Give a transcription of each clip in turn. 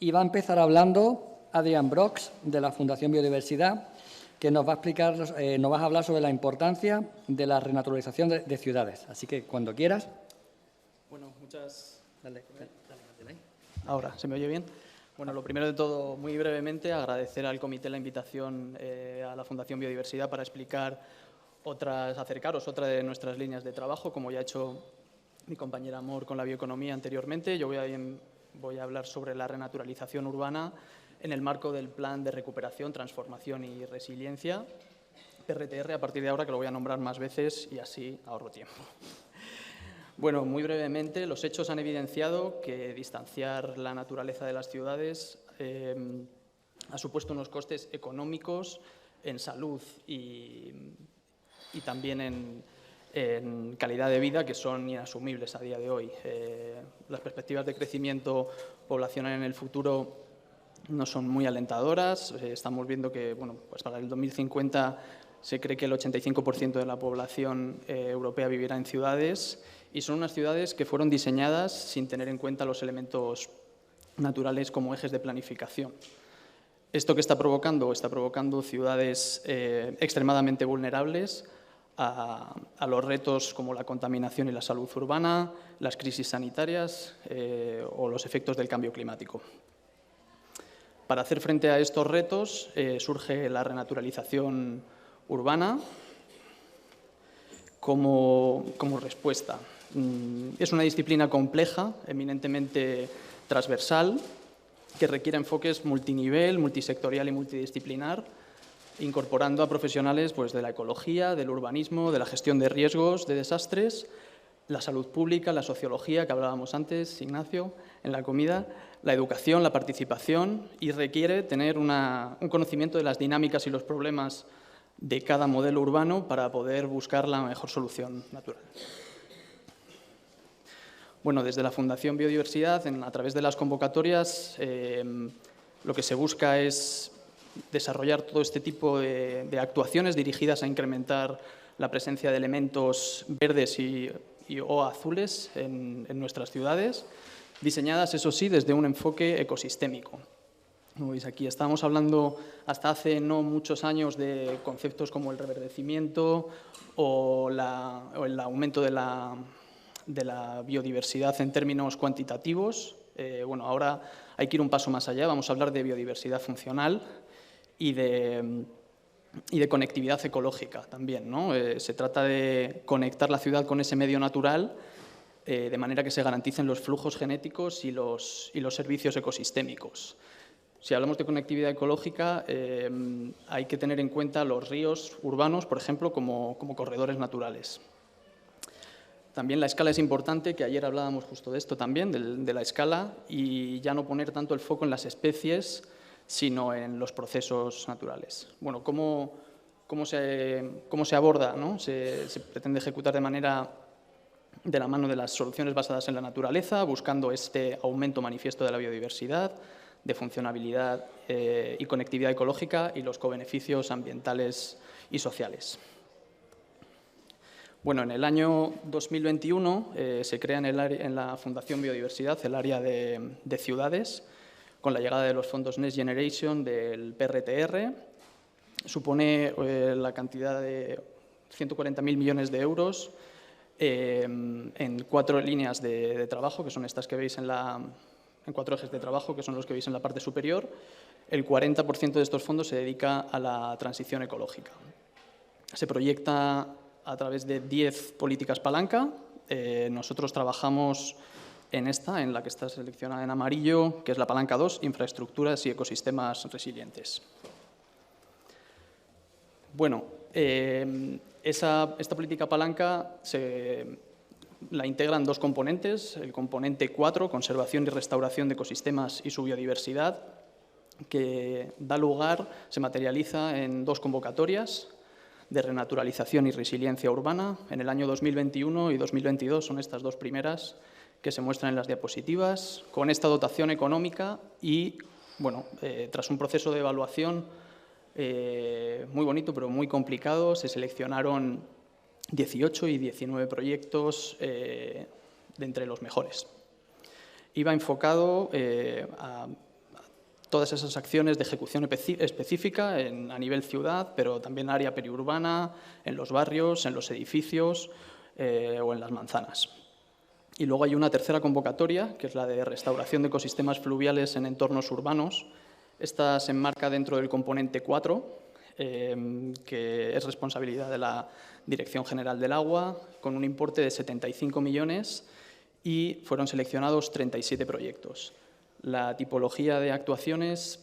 Y va a empezar hablando Adrián Brox, de la Fundación Biodiversidad, que nos va a explicar, nos vas a hablar sobre la importancia de la renaturalización de ciudades. Así que, cuando quieras. Bueno, muchas... Dale. Ahora, ¿se me oye bien? Bueno, lo primero de todo, muy brevemente, agradecer al comité la invitación a la Fundación Biodiversidad para acercaros otra de nuestras líneas de trabajo, como ya ha hecho mi compañera Amor con la bioeconomía anteriormente. Yo voy a hablar sobre la renaturalización urbana en el marco del Plan de Recuperación, Transformación y Resiliencia, PRTR, a partir de ahora, que lo voy a nombrar más veces y así ahorro tiempo. Bueno, muy brevemente, los hechos han evidenciado que distanciar la naturaleza de las ciudades ha supuesto unos costes económicos en salud y también en calidad de vida que son inasumibles a día de hoy. Las perspectivas de crecimiento poblacional en el futuro no son muy alentadoras. Estamos viendo que pues para el 2050 se cree que el 85% de la población europea vivirá en ciudades, y son unas ciudades que fueron diseñadas sin tener en cuenta los elementos naturales como ejes de planificación. ¿Esto qué está provocando? Está provocando ciudades extremadamente vulnerables a los retos como la contaminación y la salud urbana, las crisis sanitarias o los efectos del cambio climático. Para hacer frente a estos retos surge la renaturalización urbana como respuesta. Es una disciplina compleja, eminentemente transversal, que requiere enfoques multinivel, multisectorial y multidisciplinar, incorporando a profesionales pues, de la ecología, del urbanismo, de la gestión de riesgos, de desastres, la salud pública, la sociología, que hablábamos antes, Ignacio, en la comida, la educación, la participación, y requiere tener un conocimiento de las dinámicas y los problemas de cada modelo urbano para poder buscar la mejor solución natural. Bueno, desde la Fundación Biodiversidad, a través de las convocatorias, lo que se busca es desarrollar todo este tipo de actuaciones dirigidas a incrementar la presencia de elementos verdes o azules en nuestras ciudades, diseñadas, eso sí, desde un enfoque ecosistémico. Como veis aquí, estábamos hablando hasta hace no muchos años de conceptos como el reverdecimiento o el aumento de la biodiversidad en términos cuantitativos. Ahora hay que ir un paso más allá, vamos a hablar de biodiversidad funcional y de conectividad ecológica también, ¿no? Se trata de conectar la ciudad con ese medio natural de manera que se garanticen los flujos genéticos y los servicios ecosistémicos. Si hablamos de conectividad ecológica, hay que tener en cuenta los ríos urbanos, por ejemplo, como corredores naturales. También la escala es importante, que ayer hablábamos justo de esto también, de la escala, y ya no poner tanto el foco en las especies, sino en los procesos naturales. Bueno, ¿cómo se aborda, ¿no? Se pretende ejecutar de la mano de las soluciones basadas en la naturaleza, buscando este aumento manifiesto de la biodiversidad, de funcionabilidad y conectividad ecológica y los cobeneficios ambientales y sociales. Bueno, en el año 2021 se crea en la Fundación Biodiversidad el área de ciudades, con la llegada de los fondos Next Generation del PRTR. Supone la cantidad de 140.000 millones de euros en 4 líneas de trabajo, que son estas que veis en 4 ejes de trabajo, que son los que veis en la parte superior. El 40% de estos fondos se dedica a la transición ecológica. Se proyecta a través de 10 políticas palanca. Nosotros trabajamos en la que está seleccionada en amarillo, que es la palanca 2, infraestructuras y ecosistemas resilientes. Bueno, esta política palanca la integran 2 componentes. El componente 4, conservación y restauración de ecosistemas y su biodiversidad, que se materializa en 2 convocatorias de renaturalización y resiliencia urbana en el año 2021 y 2022. Son estas 2 primeras que se muestran en las diapositivas, con esta dotación económica y, tras un proceso de evaluación muy bonito pero muy complicado, se seleccionaron 18 y 19 proyectos de entre los mejores. Iba enfocado a todas esas acciones de ejecución específica a nivel ciudad, pero también área periurbana, en los barrios, en los edificios o en las manzanas. Y luego hay una tercera convocatoria, que es la de restauración de ecosistemas fluviales en entornos urbanos. Esta se enmarca dentro del componente 4, que es responsabilidad de la Dirección General del Agua, con un importe de 75 millones y fueron seleccionados 37 proyectos. La tipología de actuaciones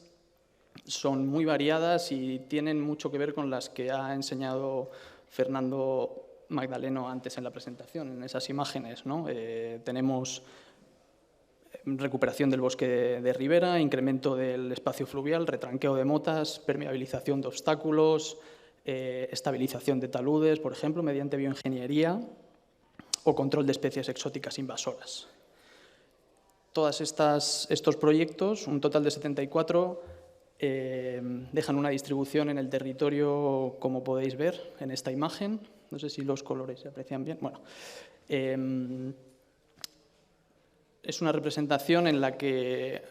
son muy variadas y tienen mucho que ver con las que ha enseñado Fernando Magdaleno antes en la presentación, en esas imágenes, ¿no? Tenemos recuperación del bosque de ribera, incremento del espacio fluvial, retranqueo de motas, permeabilización de obstáculos, estabilización de taludes, por ejemplo, mediante bioingeniería o control de especies exóticas invasoras. Todos estos proyectos, un total de 74, dejan una distribución en el territorio, como podéis ver en esta imagen. No sé si los colores se aprecian bien. Bueno, es una representación en la que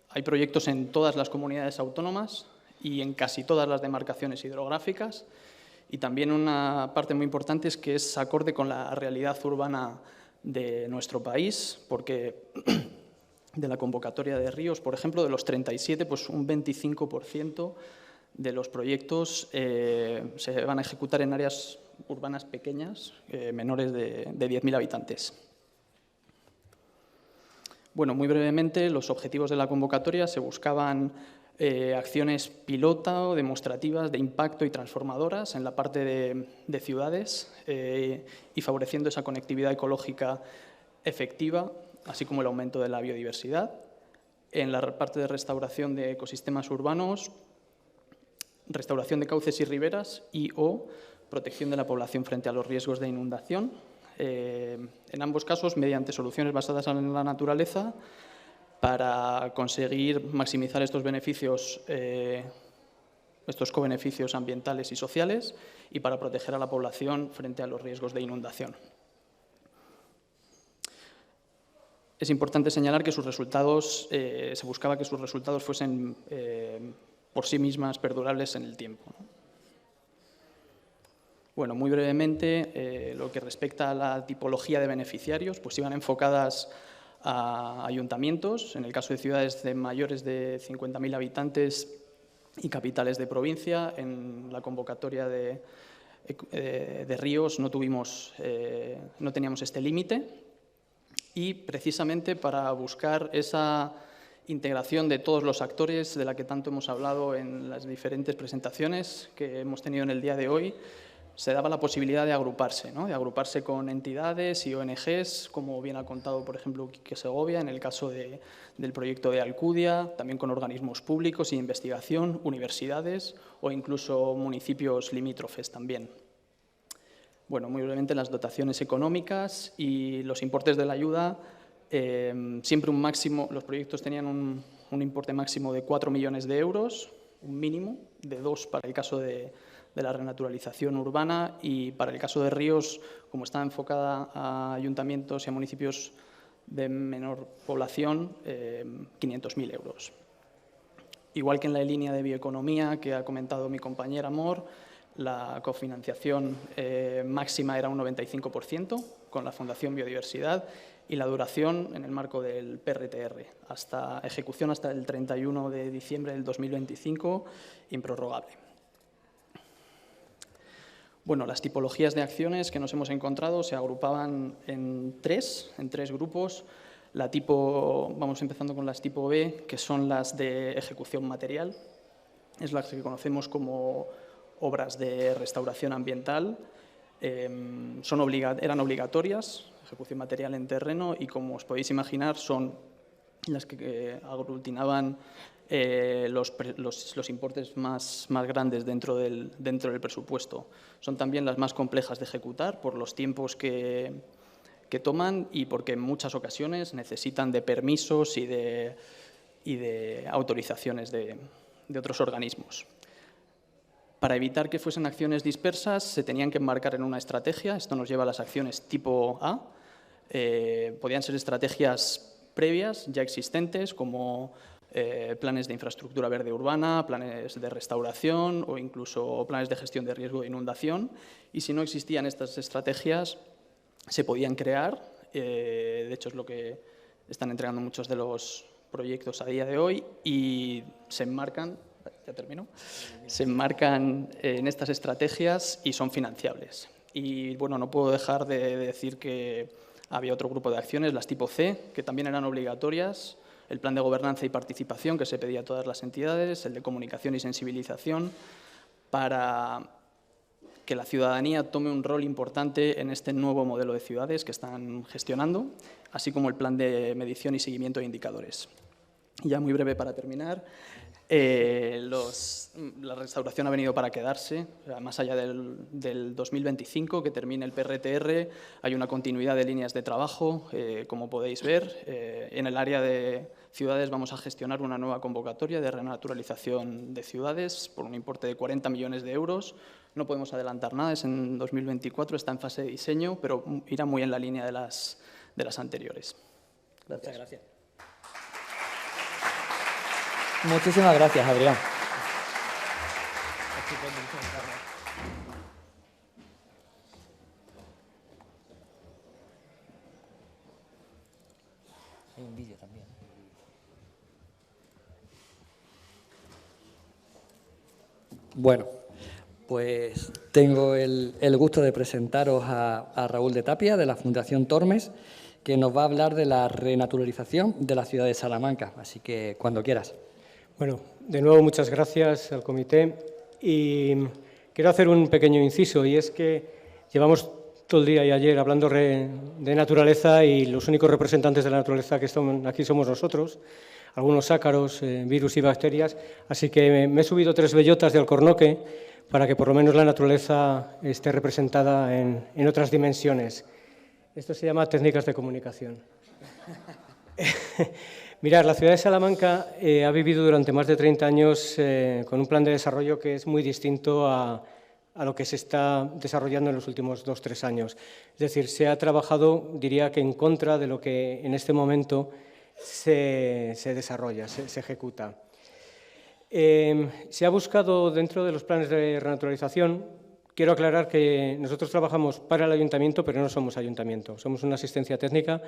hay proyectos en todas las comunidades autónomas y en casi todas las demarcaciones hidrográficas. Y también una parte muy importante es que es acorde con la realidad urbana de nuestro país, porque de la convocatoria de ríos, por ejemplo, de los 37, pues un 25% de los proyectos se van a ejecutar en áreas urbanas pequeñas, menores de 10.000 habitantes. Bueno, muy brevemente, los objetivos de la convocatoria se buscaban acciones pilota o demostrativas de impacto y transformadoras en la parte de ciudades y favoreciendo esa conectividad ecológica efectiva, así como el aumento de la biodiversidad. En la parte de restauración de ecosistemas urbanos, restauración de cauces y riberas o protección de la población frente a los riesgos de inundación. En ambos casos, mediante soluciones basadas en la naturaleza, para conseguir maximizar estos beneficios, estos cobeneficios ambientales y sociales, y para proteger a la población frente a los riesgos de inundación. Es importante señalar que sus resultados, se buscaba que sus resultados fuesen por sí mismas perdurables en el tiempo, ¿no? Bueno, muy brevemente, lo que respecta a la tipología de beneficiarios, pues iban enfocadas a ayuntamientos, en el caso de ciudades de mayores de 50.000 habitantes y capitales de provincia. En la convocatoria de ríos no teníamos este límite, y precisamente para buscar esa integración de todos los actores de la que tanto hemos hablado en las diferentes presentaciones que hemos tenido en el día de hoy, se daba la posibilidad de agruparse, ¿no? De agruparse con entidades y ONGs, como bien ha contado, por ejemplo, Quique Segovia, en el caso del proyecto de Alcudia, también con organismos públicos y de investigación, universidades o incluso municipios limítrofes también. Bueno, muy brevemente, las dotaciones económicas y los importes de la ayuda, siempre un máximo, los proyectos tenían un importe máximo de 4 millones de euros, un mínimo de 2 para el caso de la renaturalización urbana, y para el caso de ríos, como está enfocada a ayuntamientos y a municipios de menor población, 500.000 euros. Igual que en la línea de bioeconomía que ha comentado mi compañera Mor, la cofinanciación máxima era un 95% con la Fundación Biodiversidad, y la duración en el marco del PRTR, ejecución hasta el 31 de diciembre del 2025, improrrogable. Bueno, las tipologías de acciones que nos hemos encontrado se agrupaban en tres grupos. Vamos empezando con las tipo B, que son las de ejecución material. Es las que conocemos como obras de restauración ambiental. Eran obligatorias, ejecución material en terreno, y como os podéis imaginar son las que aglutinaban los importes más grandes dentro del presupuesto. Son también las más complejas de ejecutar por los tiempos que toman y porque en muchas ocasiones necesitan de permisos y de autorizaciones de otros organismos. Para evitar que fuesen acciones dispersas, se tenían que enmarcar en una estrategia. Esto nos lleva a las acciones tipo A. Podían ser estrategias previas, ya existentes, como planes de infraestructura verde urbana, planes de restauración o incluso planes de gestión de riesgo de inundación. Y si no existían estas estrategias, se podían crear. De hecho, es lo que están entregando muchos de los proyectos a día de hoy y se enmarcan, ya termino, se enmarcan en estas estrategias y son financiables. Y bueno, no puedo dejar de decir que había otro grupo de acciones, las tipo C, que también eran obligatorias, el plan de gobernanza y participación que se pedía a todas las entidades, el de comunicación y sensibilización, para que la ciudadanía tome un rol importante en este nuevo modelo de ciudades que están gestionando, así como el plan de medición y seguimiento de indicadores. Y ya muy breve para terminar, la restauración ha venido para quedarse, más allá del 2025, que termine el PRTR, hay una continuidad de líneas de trabajo, como podéis ver. En el área de ciudades vamos a gestionar una nueva convocatoria de renaturalización de ciudades por un importe de 40 millones de euros. No podemos adelantar nada, es en 2024, está en fase de diseño, pero irá muy en la línea de las anteriores. Gracias. Muchas gracias. Muchísimas gracias, Adrián. Hay un vídeo también. Bueno, pues tengo el gusto de presentaros a Raúl de Tapia, de la Fundación Tormes, que nos va a hablar de la renaturalización de la ciudad de Salamanca. Así que, cuando quieras. Bueno, de nuevo muchas gracias al comité y quiero hacer un pequeño inciso y es que llevamos todo el día y ayer hablando de naturaleza y los únicos representantes de la naturaleza que están aquí somos nosotros, algunos ácaros, virus y bacterias, así que me he subido 3 bellotas de alcornoque para que por lo menos la naturaleza esté representada en otras dimensiones. Esto se llama técnicas de comunicación. Mirad, la ciudad de Salamanca ha vivido durante más de 30 años con un plan de desarrollo que es muy distinto a lo que se está desarrollando en los últimos 2 o 3 años. Es decir, se ha trabajado, diría que en contra de lo que en este momento se desarrolla, se ejecuta. Se ha buscado dentro de los planes de renaturalización. Quiero aclarar que nosotros trabajamos para el ayuntamiento, pero no somos ayuntamiento. Somos una asistencia técnica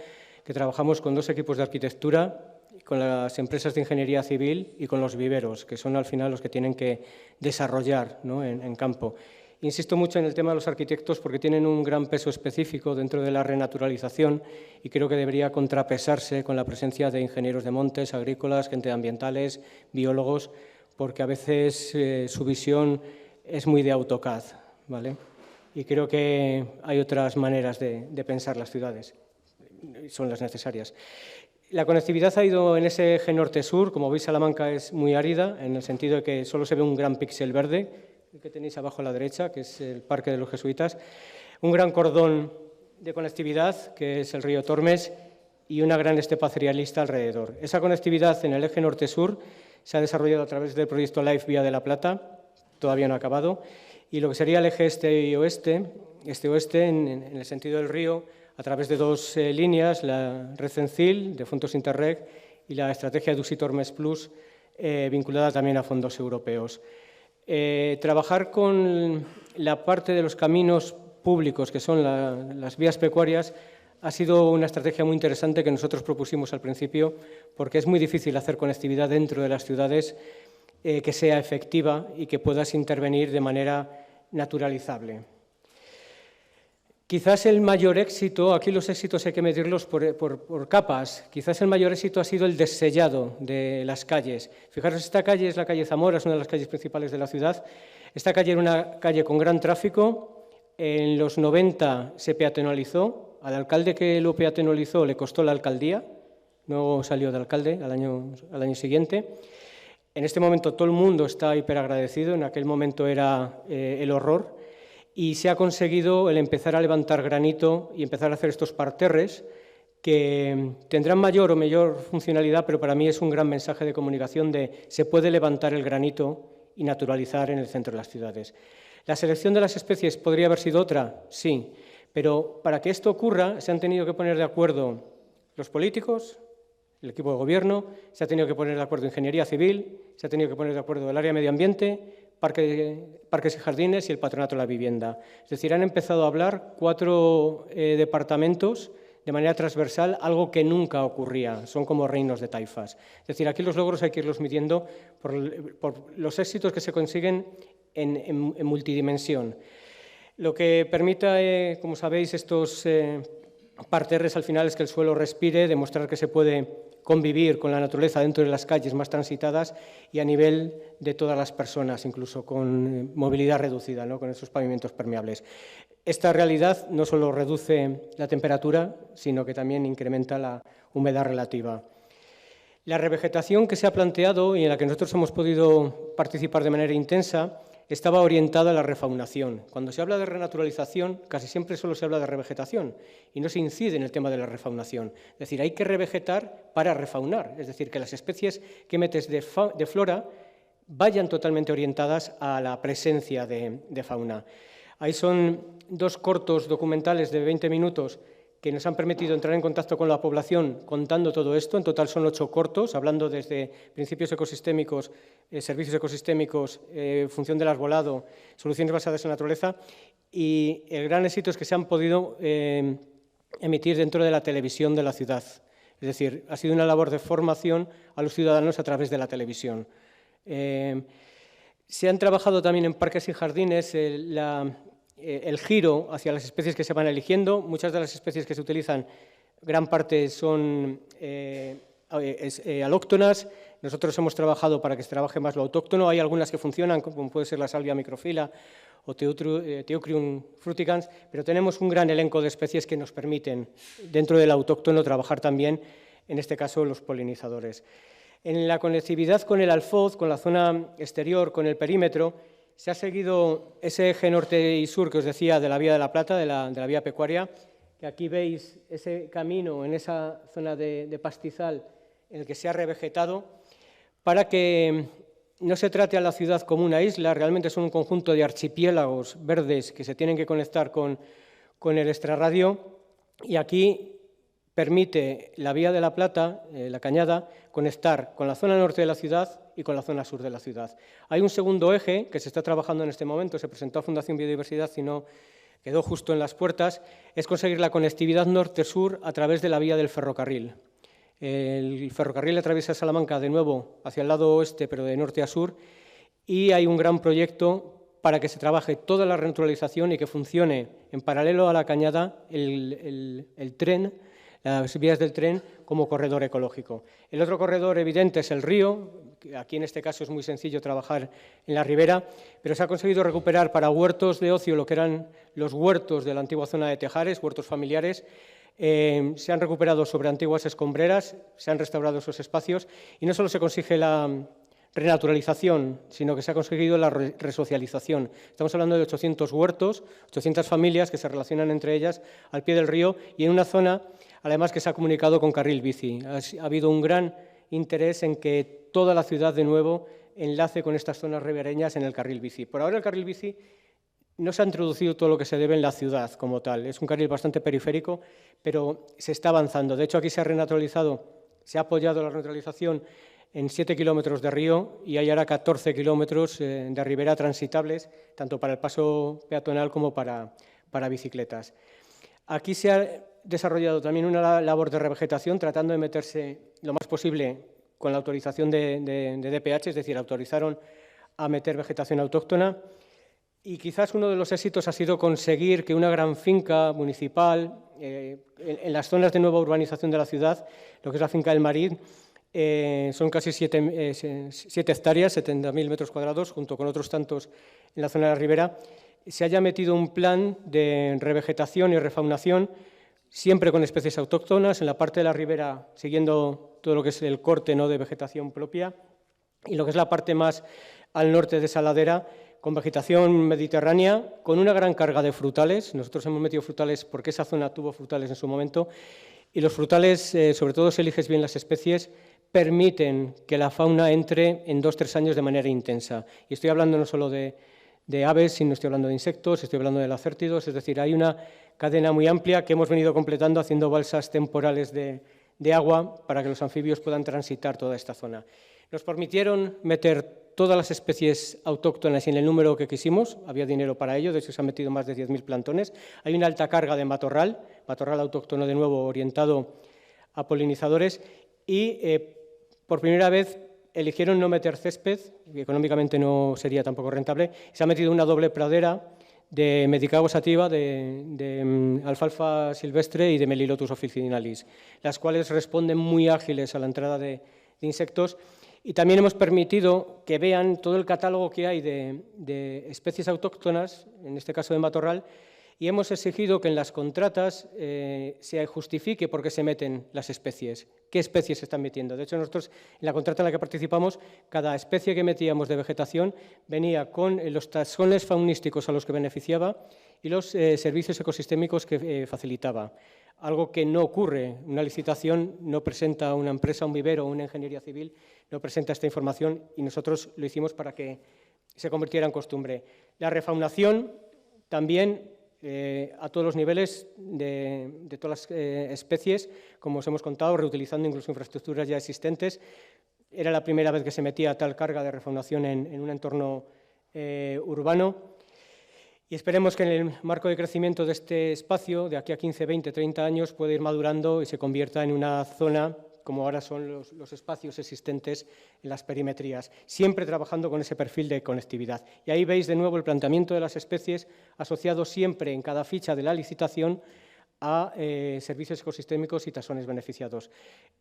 que trabajamos con 2 equipos de arquitectura, con las empresas de ingeniería civil y con los viveros, que son al final los que tienen que desarrollar, ¿no?, en campo. Insisto mucho en el tema de los arquitectos porque tienen un gran peso específico dentro de la renaturalización y creo que debería contrapesarse con la presencia de ingenieros de montes, agrícolas, gente de ambientales, biólogos, porque a veces su visión es muy de AutoCAD, ¿vale? Y creo que hay otras maneras de pensar las ciudades, son las necesarias. La conectividad ha ido en ese eje norte-sur. Como veis, Salamanca es muy árida, en el sentido de que solo se ve un gran píxel verde, el que tenéis abajo a la derecha, que es el Parque de los Jesuitas, un gran cordón de conectividad, que es el río Tormes, y una gran estepa cerealista alrededor. Esa conectividad en el eje norte-sur se ha desarrollado a través del proyecto Life Vía de la Plata, todavía no ha acabado, y lo que sería el eje este y oeste, este-oeste, en el sentido del río, a través de 2 líneas, la red CENCIL de fondos Interreg y la estrategia DUSI Tormes Plus, vinculada también a fondos europeos. Trabajar con la parte de los caminos públicos, que son las vías pecuarias, ha sido una estrategia muy interesante que nosotros propusimos al principio, porque es muy difícil hacer conectividad dentro de las ciudades que sea efectiva y que puedas intervenir de manera naturalizable. Quizás el mayor éxito, aquí los éxitos hay que medirlos por capas, quizás el mayor éxito ha sido el dessellado de las calles. Fijaros, esta calle es la calle Zamora, es una de las calles principales de la ciudad. Esta calle era una calle con gran tráfico, en los 90 se peatonalizó, al alcalde que lo peatonalizó le costó la alcaldía, no salió de alcalde al año siguiente. En este momento todo el mundo está hiperagradecido, en aquel momento era el horror. Y se ha conseguido el empezar a levantar granito y empezar a hacer estos parterres que tendrán mayor o menor funcionalidad, pero para mí es un gran mensaje de comunicación de se puede levantar el granito y naturalizar en el centro de las ciudades. ¿La selección de las especies podría haber sido otra? Sí, pero para que esto ocurra se han tenido que poner de acuerdo los políticos, el equipo de gobierno, se ha tenido que poner de acuerdo Ingeniería Civil, se ha tenido que poner de acuerdo el área de medio ambiente, Parques y Jardines y el Patronato de la Vivienda. Es decir, han empezado a hablar 4 departamentos de manera transversal, algo que nunca ocurría, son como reinos de taifas. Es decir, aquí los logros hay que irlos midiendo por los éxitos que se consiguen en multidimensión. Lo que permita, como sabéis, estos parterres al final es que el suelo respire, demostrar que se puede convivir con la naturaleza dentro de las calles más transitadas y a nivel de todas las personas, incluso con movilidad reducida, ¿no?, con esos pavimentos permeables. Esta realidad no solo reduce la temperatura, sino que también incrementa la humedad relativa. La revegetación que se ha planteado y en la que nosotros hemos podido participar de manera intensa estaba orientada a la refaunación. Cuando se habla de renaturalización, casi siempre solo se habla de revegetación y no se incide en el tema de la refaunación. Es decir, hay que revegetar para refaunar, es decir, que las especies que metes de flora vayan totalmente orientadas a la presencia de fauna. Ahí son 2 cortos documentales de 20 minutos que nos han permitido entrar en contacto con la población contando todo esto. En total son 8 cortos, hablando desde principios ecosistémicos, servicios ecosistémicos, función del arbolado, soluciones basadas en la naturaleza, y el gran éxito es que se han podido emitir dentro de la televisión de la ciudad. Es decir, ha sido una labor de formación a los ciudadanos a través de la televisión. Se han trabajado también en parques y jardines el giro hacia las especies que se van eligiendo. Muchas de las especies que se utilizan, gran parte son alóctonas. Nosotros hemos trabajado para que se trabaje más lo autóctono. Hay algunas que funcionan, como puede ser la salvia microfila o Teucrium fruticans, pero tenemos un gran elenco de especies que nos permiten, dentro del autóctono, trabajar también, en este caso, los polinizadores. En la conectividad con el alfoz, con la zona exterior, con el perímetro, se ha seguido ese eje norte y sur que os decía de la Vía de la Plata, de la vía pecuaria, que aquí veis ese camino en esa zona de pastizal en el que se ha revegetado, para que no se trate a la ciudad como una isla, realmente son un conjunto de archipiélagos verdes que se tienen que conectar con el extrarradio, y aquí permite la Vía de la Plata, la Cañada, conectar con la zona norte de la ciudad y con la zona sur de la ciudad. Hay un segundo eje que se está trabajando en este momento, se presentó a Fundación Biodiversidad y no quedó justo en las puertas, es conseguir la conectividad norte-sur a través de la vía del ferrocarril. El ferrocarril atraviesa Salamanca de nuevo hacia el lado oeste, pero de norte a sur, y hay un gran proyecto para que se trabaje toda la renaturalización y que funcione en paralelo a la Cañada el tren, las vías del tren como corredor ecológico. El otro corredor evidente es el río. Aquí en este caso es muy sencillo trabajar en la ribera, pero se ha conseguido recuperar para huertos de ocio lo que eran los huertos de la antigua zona de Tejares, huertos familiares. Se han recuperado sobre antiguas escombreras, se han restaurado esos espacios y no solo se consigue la renaturalización, sino que se ha conseguido la resocialización. Estamos hablando de 800 huertos, 800 familias que se relacionan entre ellas al pie del río y en una zona, además, que se ha comunicado con carril bici. Ha habido un gran interés en que toda la ciudad de nuevo enlace con estas zonas ribereñas en el carril bici. Por ahora el carril bici no se ha introducido todo lo que se debe en la ciudad como tal. Es un carril bastante periférico, pero se está avanzando. De hecho, aquí se ha renaturalizado, se ha apoyado la renaturalización en 7 kilómetros de río y hay ahora 14 kilómetros de ribera transitables, tanto para el paso peatonal como para bicicletas. Aquí se ha desarrollado también una labor de revegetación, tratando de meterse lo más posible con la autorización de DPH, es decir, autorizaron a meter vegetación autóctona. Y quizás uno de los éxitos ha sido conseguir que una gran finca municipal, en las zonas de nueva urbanización de la ciudad, lo que es la finca del Marín, son casi 7 hectáreas, 70.000 metros cuadrados, junto con otros tantos en la zona de la ribera, se haya metido un plan de revegetación y refaunación, siempre con especies autóctonas, en la parte de la ribera, siguiendo todo lo que es el corte, ¿no?, de vegetación propia, y lo que es la parte más al norte de esa ladera, con vegetación mediterránea, con una gran carga de frutales. Nosotros hemos metido frutales porque esa zona tuvo frutales en su momento, y los frutales, sobre todo si eliges bien las especies, permiten que la fauna entre en 2-3 años de manera intensa. Y estoy hablando no solo de aves, sino estoy hablando de insectos, estoy hablando de lacértidos, es decir, hay una cadena muy amplia que hemos venido completando haciendo balsas temporales de de agua para que los anfibios puedan transitar toda esta zona. Nos permitieron meter todas las especies autóctonas en el número que quisimos, había dinero para ello, de hecho se han metido más de 10.000 plantones. Hay una alta carga de matorral autóctono de nuevo orientado a polinizadores y por primera vez eligieron no meter césped, que económicamente no sería tampoco rentable, se ha metido una doble pradera de Medicago sativa, de alfalfa silvestre y de Melilotus officinalis, las cuales responden muy ágiles a la entrada de insectos. Y también hemos permitido que vean todo el catálogo que hay de especies autóctonas, en este caso de matorral, y hemos exigido que en las contratas se justifique por qué se meten las especies, qué especies se están metiendo. De hecho, nosotros, en la contrata en la que participamos, cada especie que metíamos de vegetación venía con los taxones faunísticos a los que beneficiaba y los servicios ecosistémicos que facilitaba. Algo que no ocurre. Una licitación no presenta una empresa, un vivero o una ingeniería civil, no presenta esta información y nosotros lo hicimos para que se convirtiera en costumbre. La refaunación también a todos los niveles de todas las especies, como os hemos contado, reutilizando incluso infraestructuras ya existentes. Era la primera vez que se metía tal carga de refaunación en un entorno urbano. Y esperemos que en el marco de crecimiento de este espacio, de aquí a 15, 20, 30 años, pueda ir madurando y se convierta en una zona, como ahora son los espacios existentes en las perimetrías, siempre trabajando con ese perfil de conectividad. Y ahí veis de nuevo el planteamiento de las especies asociado siempre en cada ficha de la licitación a servicios ecosistémicos y taxones beneficiados.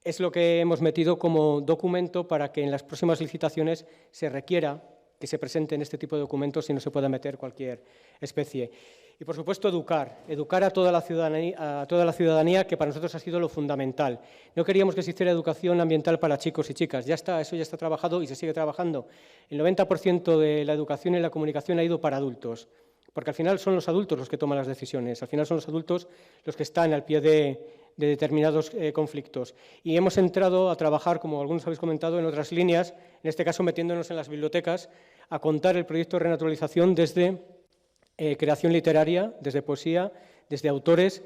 Es lo que hemos metido como documento para que en las próximas licitaciones se requiera que se presenten este tipo de documentos y no se pueda meter cualquier especie. Y, por supuesto, educar a toda la ciudadanía, que para nosotros ha sido lo fundamental. No queríamos que se hiciera educación ambiental para chicos y chicas. Ya está, eso ya está trabajado y se sigue trabajando. El 90% de la educación y la comunicación ha ido para adultos, porque al final son los adultos los que toman las decisiones, al final son los adultos los que están al pie de determinados conflictos. Y hemos entrado a trabajar, como algunos habéis comentado, en otras líneas, en este caso metiéndonos en las bibliotecas, a contar el proyecto de renaturalización desde creación literaria, desde poesía, desde autores,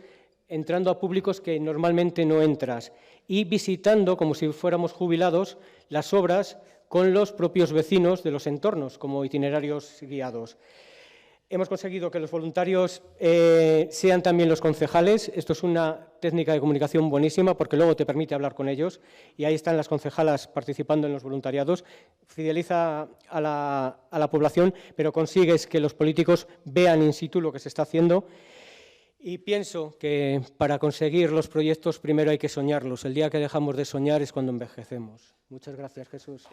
entrando a públicos que normalmente no entras y visitando, como si fuéramos jubilados, las obras con los propios vecinos de los entornos, como itinerarios guiados. Hemos conseguido que los voluntarios sean también los concejales. Esto es una técnica de comunicación buenísima porque luego te permite hablar con ellos y ahí están las concejalas participando en los voluntariados. Fideliza a la población, pero consigues que los políticos vean in situ lo que se está haciendo. Y pienso que para conseguir los proyectos primero hay que soñarlos. El día que dejamos de soñar es cuando envejecemos. Muchas gracias, Jesús.